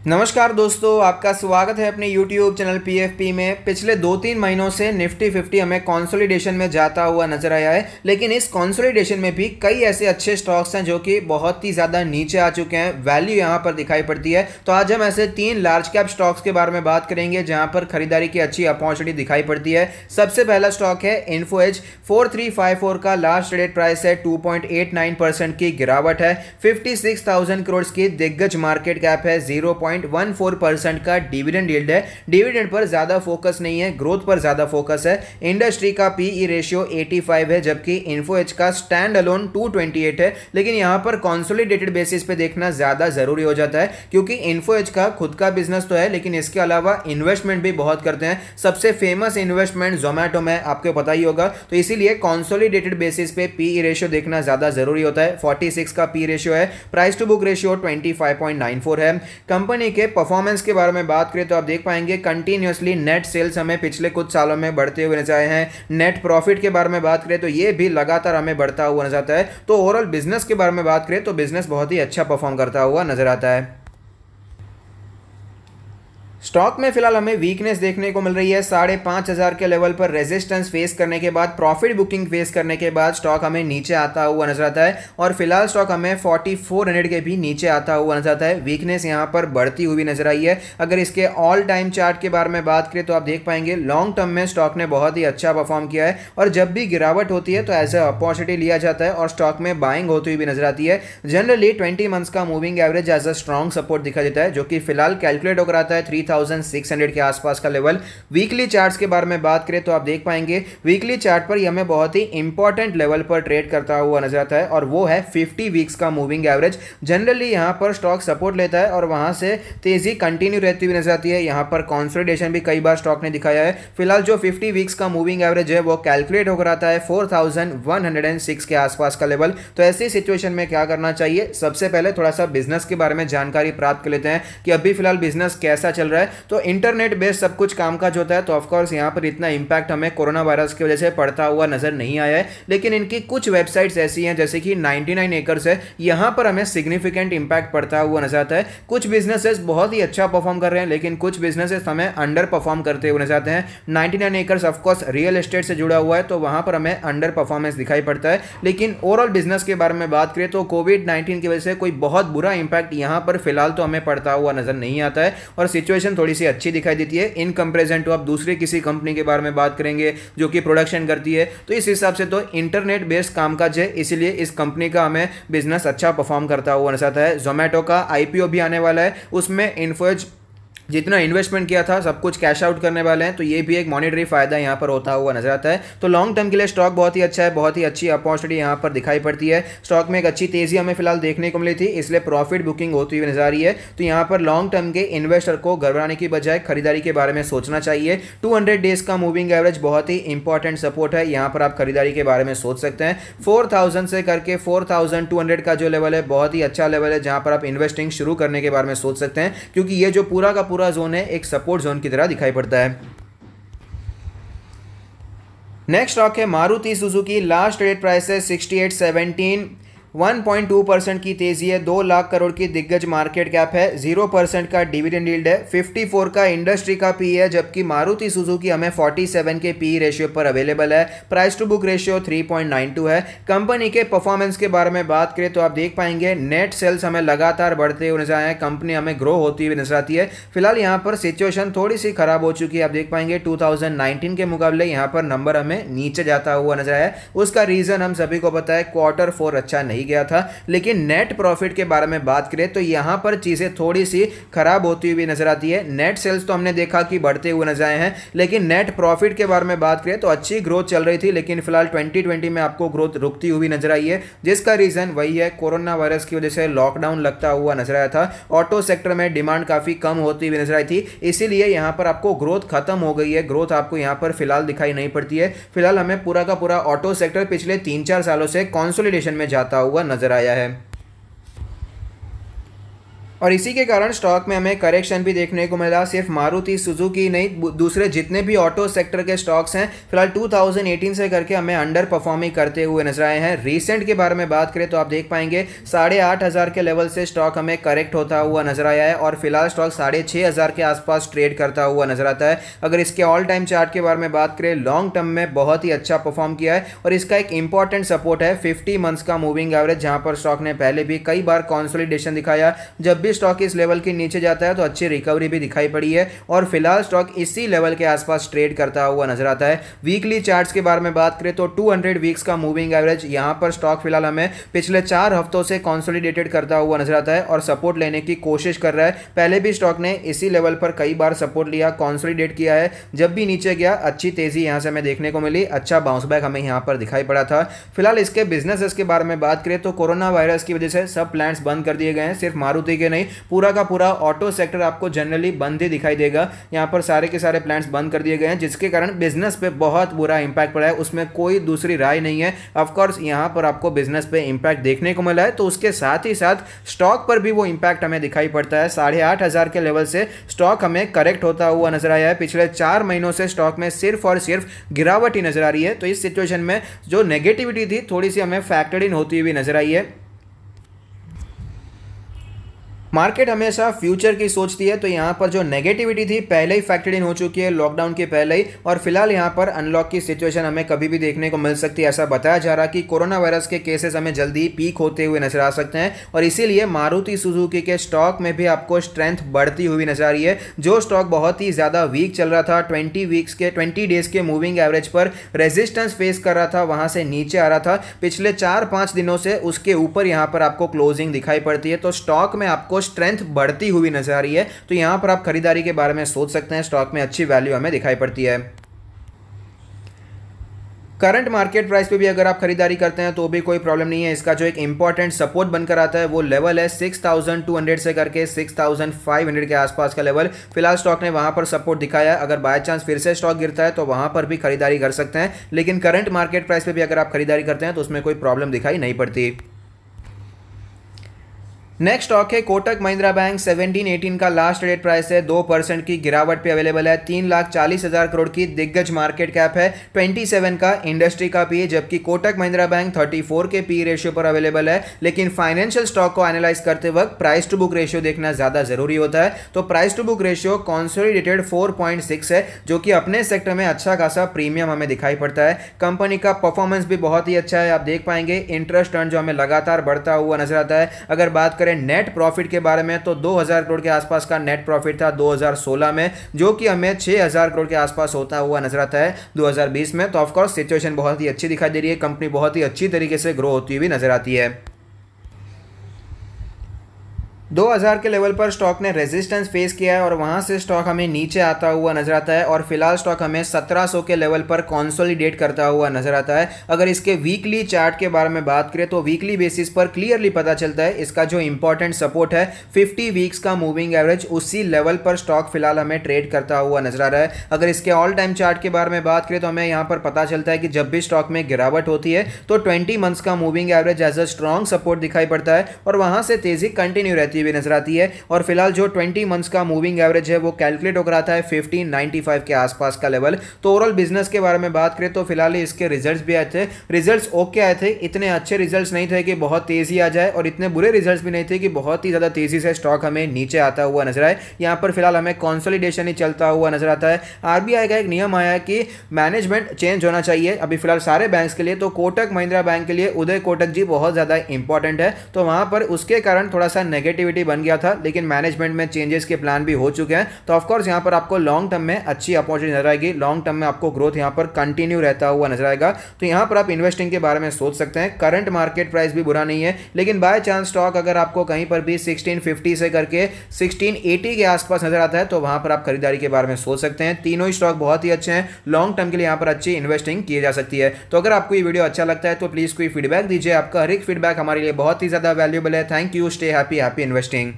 नमस्कार दोस्तों, आपका स्वागत है अपने YouTube चैनल PFP में। पिछले 2-3 महीनों से निफ्टी 50 हमें कंसोलिडेशन में जाता हुआ नजर आया है, लेकिन इस कंसोलिडेशन में भी कई ऐसे अच्छे स्टॉक्स हैं जो कि बहुत ही ज़्यादा नीचे आ चुके हैं। वैल्यू यहाँ पर दिखाई पड़ती है। तो आज हम ऐसे 3 लार्ज कैप स्टॉक्स के बारे में बात करेंगे जहाँ पर खरीदारी की अच्छी अपॉर्चुनिटी दिखाई पड़ती है। सबसे पहला स्टॉक है इन्फो एज। 4354 का लास्ट ट्रेडेड प्राइस है। 2.89% की गिरावट है। 56,000 करोड़ की दिग्गज मार्केट कैप है। 0.14% का डिविडेंड यील्ड है। डिविडेंड पर ज्यादा फोकस नहीं है, ग्रोथ पर ज्यादा फोकस है। इंडस्ट्री का पीई रेशियो 85 है, जबकि इन्फो एज का स्टैंड अलोन 228 है। लेकिन यहां पर कंसोलिडेटेड बेसिस पे देखना ज्यादा जरूरी हो जाता है, क्योंकि इन्फो एज का खुद का बिजनेस तो है, लेकिन इसके अलावा इन्वेस्टमेंट भी बहुत करते हैं। सबसे फेमस इन्वेस्टमेंट जोमैटो में आपको पता ही होगा। तो इसीलिए कंसोलिडेटेड बेसिस पे पीई रेशियो देखना ज्यादा जरूरी होता है। 46 का पी रेशियो है। प्राइस टू बुक रेशियो 25.94 है। कंपनी के परफॉर्मेंस के बारे में बात करें तो आप देख पाएंगे कंटिन्यूअसली नेट सेल्स हमें पिछले कुछ सालों में बढ़ते हुए नजर आए हैं। नेट प्रॉफिट के बारे में बात करें तो ये भी लगातार हमें बढ़ता हुआ नजर आता है। तो ओवरऑल बिजनेस के बारे में बात करें तो बिजनेस बहुत ही अच्छा परफॉर्म करता हुआ नजर आता है। स्टॉक में फिलहाल हमें वीकनेस देखने को मिल रही है। 5,500 के लेवल पर रेजिस्टेंस फेस करने के बाद, प्रॉफिट बुकिंग फेस करने के बाद स्टॉक हमें नीचे आता हुआ नजर आता है और फिलहाल स्टॉक हमें 4400 के भी नीचे आता हुआ नजर आता है। वीकनेस यहां पर बढ़ती हुई नजर आई है। अगर इसके ऑल टाइम चार्ट के बारे में बात करें तो आप देख पाएंगे लॉन्ग टर्म में स्टॉक ने बहुत ही अच्छा परफॉर्म किया है और जब भी गिरावट होती है तो एज अ अपॉर्चुनिटी लिया जाता है और स्टॉक में बाइंग होती हुई भी नजर आती है। जनरली 20 मंथ्स का moving average as a strong support दिखा देता है, जो कि फिलहाल कैलकुलेट होकर आता है 3600 के आसपास का लेवल। वीकली चार्ट्स के बारे में बात करें तो आप देख पाएंगे वीकली चार्ट पर यह हमें बहुत ही इंपॉर्टेंट लेवल पर ट्रेड करता हुआ नजर आता है और वो है 50 वीक्स का मूविंग एवरेज। जनरली यहां पर स्टॉक सपोर्ट लेता है और वहां से तेजी कंटिन्यू रहती हुई नजर आती है। यहां पर कंसोलिडेशन भी कई बार स्टॉक ने दिखाया है। फिलहाल जो 50 वीक्स का मूविंग एवरेज है वो कैलकुलेट होकर आता है 4106 के आसपास का लेवल। तो ऐसी सिचुएशन में क्या करना चाहिए? सबसे पहले थोड़ा सा बिजनेस के बारे में जानकारी प्राप्त कर लेते हैं कि अभी फिलहाल बिजनेस कैसा चल रहा है। तो इंटरनेट बेस्ड सब कुछ कामकाज होता है, तो ऑफ कोर्स यहां पर इतना इंपैक्ट हमें कोरोना वायरस की वजह से पड़ता हुआ नजर नहीं आया है। लेकिन इनकी कुछ वेबसाइट्स ऐसी हैं जैसे कि 99 एकर्स है, यहां पर हमें सिग्निफिकेंट इंपैक्ट पड़ता हुआ नजर आता है। कुछ बिजनेसेस बहुत ही अच्छा परफॉर्म कर रहे हैं, लेकिन कुछ बिजनेसेस हमें अंडर परफॉर्म करते हुए नजर आते हैं। 99 acres of course real estate से जुड़ा हुआ है, तो वहां पर हमें अंडर परफॉर्मेंस दिखाई पड़ता है। लेकिन ओवरऑल बिजनेस के बारे में बात करें तो कोविड-19 की वजह से कोई बहुत बुरा इंपैक्ट यहां पर फिलहाल तो हमें पड़ता हुआ नजर नहीं आता है और सिचुएशन थोड़ी सी अच्छी दिखाई देती है इन कंपैरिजन टू आप दूसरे किसी कंपनी के बारे में बात करेंगे जो कि प्रोडक्शन करती है। तो इस हिसाब से तो इंटरनेट बेस्ड कामकाज है, इसीलिए इस कंपनी का हमें बिजनेस अच्छा परफॉर्म करता हुआ नजर आता है। जोमैटो का आईपीओ भी आने वाला है, उसमें इन्फो एज जितना इन्वेस्टमेंट किया था सब कुछ कैश आउट करने वाले हैं, तो ये भी एक मॉनेटरी फायदा यहां पर होता हुआ नजर आता है। तो लॉन्ग टर्म के लिए स्टॉक बहुत ही अच्छा है, बहुत ही अच्छी अपॉर्चुनिटी यहां पर दिखाई पड़ती है। स्टॉक में एक अच्छी तेजी हमें फिलहाल देखने को मिली थी, इसलिए प्रॉफिट बुकिंग होती हुई नजर आ रही है। तो यहां पर लॉन्ग टर्म के इन्वेस्टर को घबराने की बजाय खरीदारी के बारे में सोचना चाहिए। 200 डेज का मूविंग एवरेज बहुत ही इंपॉर्टेंट सपोर्ट है, यहां पर आप खरीदारी के बारे में सोच सकते हैं। 4000 से करके 4200 का जो लेवल है बहुत ही अच्छा लेवल है, जहां पर आप इन्वेस्टिंग शुरू करने के बारे में सोच सकते हैं, क्योंकि ये जो पूरा का पूरा जोन है एक सपोर्ट जोन की तरह दिखाई पड़ता है। नेक्स्ट स्टॉक है Maruti Suzuki. Last trade price है 6817। 1.2% की तेजी है। 2 लाख करोड़ की दिग्गज मार्केट कैप है। 0% का डिविडेंड यील्ड है। 54 का इंडस्ट्री का पी है, जबकि मारुति सुजुकी हमें 47 के पी रेशियो पर अवेलेबल है। प्राइस टू बुक रेशियो 3.92 है। कंपनी के परफॉर्मेंस के बारे में बात करें तो आप देख पाएंगे नेट सेल्स हमें लगातार बढ़ते हुए नजर आए हैं, कंपनी हमें ग्रो होती हुई नजर आती है। फिलहाल यहाँ पर सिचुएशन थोड़ी सी खराब हो चुकी है। आप देख पाएंगे 2019 के मुकाबले यहाँ पर नंबर हमें नीचे जाता हुआ नजर आया। उसका रीजन हम सभी को पता है, Q4 अच्छा नहीं गया था। लेकिन नेट प्रॉफिट के बारे में बात करें तो यहां पर चीजें थोड़ी सी खराब होती हुई नजर आती है। नेट सेल्स तो हमने देखा कि बढ़ते हुए नजर आए हैं, लेकिन नेट प्रॉफिट के बारे में बात करें तो अच्छी ग्रोथ चल रही थी, लेकिन फिलहाल 2020 में आपको ग्रोथ रुकती हुई नजर आई है, जिसका रीजन वही है कोरोना वायरस की वजह से लॉकडाउन लगता हुआ नजर आया था। ऑटो सेक्टर में डिमांड काफी कम होती हुई नजर आई थी, इसीलिए यहां पर आपको ग्रोथ खत्म हो गई है। ग्रोथ आपको यहां पर फिलहाल दिखाई नहीं पड़ती है। फिलहाल हमें पूरा का पूरा ऑटो सेक्टर पिछले 3-4 सालों से कंसोलिडेशन में जाता हुआ नजर आया है। और इसी के कारण स्टॉक में हमें करेक्शन भी देखने को मिला। सिर्फ मारुति सुजुकी नहीं, दूसरे जितने भी ऑटो सेक्टर के स्टॉक्स हैं फिलहाल 2018 से करके हमें अंडर परफॉर्मिंग करते हुए नजर आए हैं। रीसेंट के बारे में बात करें तो आप देख पाएंगे 8,500 के लेवल से स्टॉक हमें करेक्ट होता हुआ नजर आया है और फिलहाल स्टॉक 6,500 के आसपास ट्रेड करता हुआ नजर आता है। अगर इसके ऑल टाइम चार्ट के बारे में बात करें, लॉन्ग टर्म में बहुत ही अच्छा परफॉर्म किया है और इसका एक इंपॉर्टेंट सपोर्ट है 50 मंथ्स का मूविंग एवरेज, जहां पर स्टॉक ने पहले भी कई बार कंसोलिडेशन दिखाया। जब भी स्टॉक इस लेवल के नीचे जाता है तो अच्छी रिकवरी भी दिखाई पड़ी है और फिलहाल स्टॉक इसी लेवल के आसपास ट्रेड करता हुआ नजर आता है। वीकली चार्ट्स के बारे में बात करें तो 200 वीक्स का मूविंग एवरेज, यहां पर स्टॉक फिलहाल हमें पिछले 4 हफ्तों से कंसोलिडेटेड करता हुआ नजर आता है और सपोर्ट लेने की कोशिश कर रहा है। पहले भी स्टॉक ने इसी लेवल पर कई बार सपोर्ट लिया, कंसोलिडेट किया है। जब भी नीचे गया अच्छी तेजी यहां से हमें देखने को मिली, अच्छा बाउंस बैक हमें यहां पर दिखाई पड़ा था। फिलहाल इसके बिजनेसेस के बारे में बात करें तो कोरोना वायरस की वजह से सब प्लांट्स बंद कर दिए गए हैं। सिर्फ मारुति के नहीं, पूरा का पूरा ऑटो सेक्टर आपको जनरली बंद ही दिखाई देगा। यहां पर सारे के सारे प्लांट्स बंद कर दिए गए हैं, जिसके कारण बिजनेस पे बहुत बुरा इंपैक्ट पड़ा है। उसमें कोई दूसरी राय नहीं है। ऑफ कोर्स यहां पर आपको बिजनेस पे इंपैक्ट देखने को मिला है, तो उसके साथ ही साथ स्टॉक पर भी वो इंपैक्ट हमें दिखाई पड़ता है। 8,500 के लेवल से स्टॉक हमें करेक्ट होता हुआ नजर आया है। पिछले 4 महीनों से स्टॉक में सिर्फ और सिर्फ गिरावट ही नजर आ रही है। तो इस सिचुएशन में जो नेगेटिविटी थी थोड़ी सी हमें फैक्टर्ड इन होती हुई नजर आई है। मार्केट हमेशा फ्यूचर की सोचती है, तो यहां पर जो नेगेटिविटी थी पहले ही फैक्टर्ड इन हो चुकी है लॉकडाउन के पहले ही, और फिलहाल यहां पर अनलॉक की सिचुएशन हमें कभी भी देखने को मिल सकती है। ऐसा बताया जा रहा कि कोरोना वायरस के केसेस हमें जल्दी पीक होते हुए नजर आ सकते हैं और इसीलिए मारुति सुजुकी के स्टॉक में भी आपको स्ट्रेंथ बढ़ती हुई नजर आ रही है। जो स्टॉक बहुत ही ज्यादा वीक चल रहा था, 20 डेज के मूविंग एवरेज पर रेजिस्टेंस फेस कर रहा था, वहां से नीचे आ रहा था, पिछले 4-5 दिनों से उसके ऊपर यहां पर आपको क्लोजिंग दिखाई पड़ती है। तो स्टॉक में आपको स्ट्रेंथ बढ़ती हुई नजर आ रही है, तो यहां पर आप खरीदारी के बारे में सोच सकते हैं। स्टॉक में अच्छी वैल्यू हमें दिखाई पड़ती है। करंट मार्केट प्राइस पे भी अगर आप खरीदारी करते हैं तो भी कोई प्रॉब्लम नहीं है। इसका जो एक इंपॉर्टेंट सपोर्ट बनकर आता है वो लेवल है 6,200 से करके 6,500 के आसपास का लेवल। फिलहाल स्टॉक ने वहां पर सपोर्ट दिखाया है। अगर बाय चांस फिर से स्टॉक गिरता है तो वहां पर भी खरीदारी कर सकते हैं, लेकिन करंट मार्केट प्राइस पे भी अगर आप खरीदारी करते हैं तो उसमें कोई प्रॉब्लम दिखाई नहीं पड़ती। नेक्स्ट स्टॉक है कोटक महिंद्रा बैंक। 17-18 का लास्ट ट्रेड प्राइस है, 2% की गिरावट पे अवेलेबल है। 3,40,000 करोड़ की दिग्गज मार्केट कैप है, 27 का इंडस्ट्री का पी, जबकि कोटक महिंद्रा बैंक 34 के पी रेशियो पर अवेलेबल है। लेकिन फाइनेंशियल स्टॉक को एनालाइज करते वक्त प्राइस टू बुक रेशियो देखना ज्यादा जरूरी होता है। तो price to book ratio consolidated 4.6 है, जो कि अपने सेक्टर में अच्छा खासा प्रीमियम हमें दिखाई पड़ता है। कंपनी का परफॉर्मेंस भी बहुत ही अच्छा है। आप देख पाएंगे इंटरेस्ट अर्न जो हमें लगातार बढ़ता हुआ नजर आता है। अगर बात नेट प्रॉफिट के बारे में तो 2,000 करोड़ के आसपास का नेट प्रॉफिट था 2016 में, जो कि हमें 6,000 करोड़ के आसपास होता हुआ नजर आता है 2020 में। तो ऑफ कोर्स सिचुएशन बहुत ही अच्छी दिखाई दे रही है। कंपनी बहुत ही अच्छी तरीके से ग्रो होती हुई नजर आती है। 2000 के लेवल पर स्टॉक ने रेजिस्टेंस फेस किया है और वहां से स्टॉक हमें नीचे आता हुआ नजर आता है और फिलहाल स्टॉक हमें 1700 के लेवल पर कंसोलिडेट करता हुआ नजर आता है। अगर इसके वीकली चार्ट के बारे में बात करें तो वीकली बेसिस पर क्लियरली पता चलता है इसका जो इंपॉर्टेंट सपोर्ट है 50 वीक्स का मूविंग एवरेज, उसी लेवल पर स्टॉक फिलहाल हमें ट्रेड करता हुआ नजर आ रहा है। अगर इसके ऑल टाइम चार्ट के बारे में बात करें तो हमें यहां पर पता चलता है कि जब भी स्टॉक में गिरावट होती है तो 20 मंथ्स का moving average as a strong support दिखाई पड़ता है और वहां से तेजी कंटिन्यू रहती हुई नजर आती है। और फिलहाल जो 20 मंथ्स का मूविंग एवरेज है वो कैलकुलेट होकर आता है 1595 के आसपास का लेवल। तो ओवरऑल बिजनेस के बारे में बात करें तो फिलहाल इसके रिजल्ट्स भी आए थे, रिजल्ट्स ओके आए थे। इतने अच्छे रिजल्ट्स नहीं थे कि बहुत तेजी आ जाए और इतने बुरे रिजल्ट्स भी नहीं थे कि बहुत ही ज्यादा तेजी से स्टॉक हमें नीचे आता हुआ नजर आए। यहां पर फिलहाल हमें कंसोलिडेशन ही चलता हुआ नजर आता है। आरबीआई का एक नियम आया है कि मैनेजमेंट चेंज होना चाहिए अभी फिलहाल सारे बैंक्स के लिए, तो कोटक महिंद्रा बैंक के लिए उदय कोटक जी बहुत ज्यादा इंपॉर्टेंट है। तो वहां पर उसके कारण थोड़ा सा नेगेटिविटी बन गया था, लेकिन मैनेजमेंट में चेंजेस के प्लान भी हो चुके हैं। तो ऑफ कोर्स यहां पर आपको लॉन्ग टर्म में अच्छी अपॉर्चुनिटी नजर आएगी, लॉन्ग टर्म में आपको ग्रोथ यहां पर कंटिन्यू रहता हुआ नजर आएगा। तो यहां पर आप इन्वेस्टिंग के बारे में सोच सकते हैं। करंट मार्केट प्राइस भी बुरा नहीं है, लेकिन बाय चांस स्टॉक अगर आपको कहीं पर भी 1650 से करके 1680 के आसपास नजर आता है तो वहां पर आप खरीदारी के बारे में सोच सकते हैं। तीनों ही स्टॉक बहुत ही अच्छे हैं, लॉन्ग टर्म के लिए यहां पर अच्छी इन्वेस्टिंग की जा सकती है। तो अगर आपको ये वीडियो अच्छा लगता है तो प्लीज कोई फीडबैक दीजिए। आपका हर एक फीडबैक हमारे लिए बहुत ही ज्यादा वैल्यूएबल है। Thank you, stay happy, happy investing.